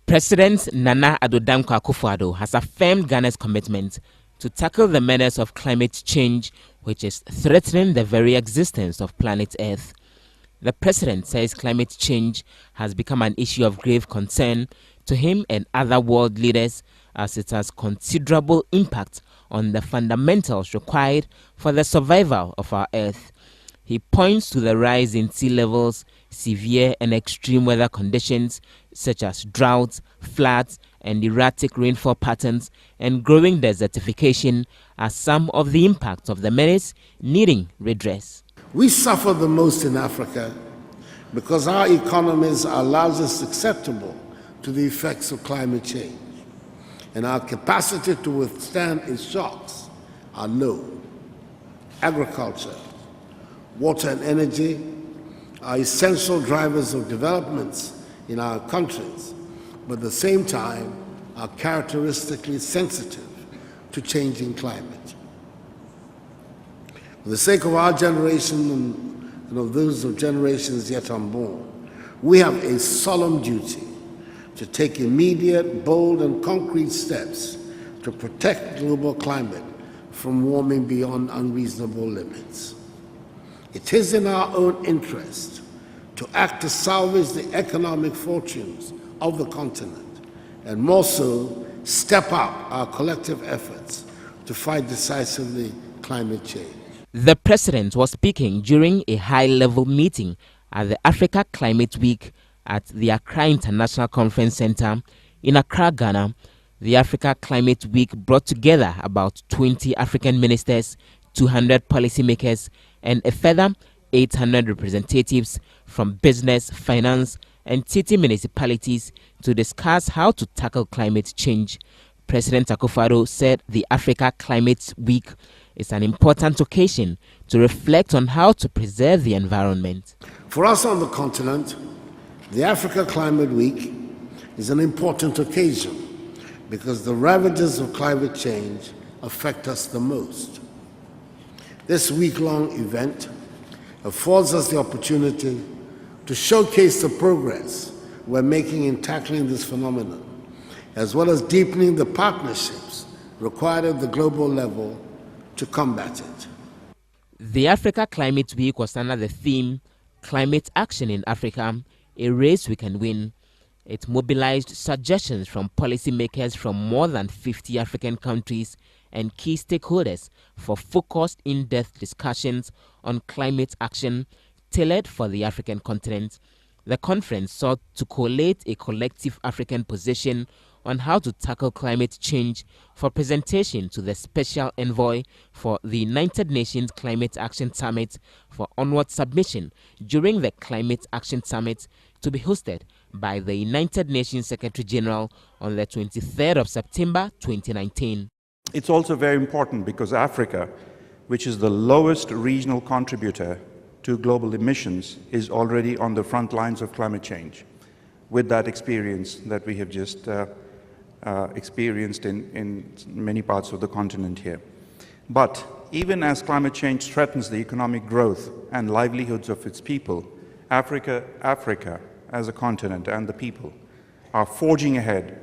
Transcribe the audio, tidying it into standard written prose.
President Nana Addo Akufo-Addo has affirmed Ghana's commitment to tackle the menace of climate change, which is threatening the very existence of planet Earth. The president says climate change has become an issue of grave concern to him and other world leaders, as it has considerable impact on the fundamentals required for the survival of our Earth. He points to the rise in sea levels, severe and extreme weather conditions such as droughts, floods, and erratic rainfall patterns, and growing desertification as some of the impacts of the menace needing redress. We suffer the most in Africa because our economies are largely susceptible to the effects of climate change, and our capacity to withstand its shocks are low. Agriculture, water and energy are essential drivers of developments in our countries, but at the same time are characteristically sensitive to changing climate. For the sake of our generation and of those of generations yet unborn, we have a solemn duty to take immediate, bold, and concrete steps to protect global climate from warming beyond unreasonable limits. It is in our own interest to act to salvage the economic fortunes of the continent, and more so, step up our collective efforts to fight decisively climate change. The president was speaking during a high-level meeting at the Africa Climate Week at the Accra International Conference Center in Accra, Ghana. The Africa Climate Week brought together about 20 African ministers, 200 policymakers, and a further 800 representatives from business, finance, and city municipalities to discuss how to tackle climate change. President Akufo-Addo said the Africa Climate Week is an important occasion to reflect on how to preserve the environment. For us on the continent, the Africa Climate Week is an important occasion because the ravages of climate change affect us the most. This week-long event affords us the opportunity to showcase the progress we're making in tackling this phenomenon, as well as deepening the partnerships required at the global level to combat it. The Africa Climate Week was under the theme, Climate Action in Africa, a race we can win. It mobilized suggestions from policymakers from more than 50 African countries and key stakeholders for focused, in-depth discussions on climate action tailored for the African continent. The conference sought to collate a collective African position on how to tackle climate change for presentation to the Special Envoy for the United Nations Climate Action Summit for onward submission during the Climate Action Summit to be hosted by the United Nations Secretary General on the 23rd of September 2019. It's also very important because Africa, which is the lowest regional contributor to global emissions, is already on the front lines of climate change with that experience that we have just experienced in many parts of the continent here. But even as climate change threatens the economic growth and livelihoods of its people, Africa as a continent and the people are forging ahead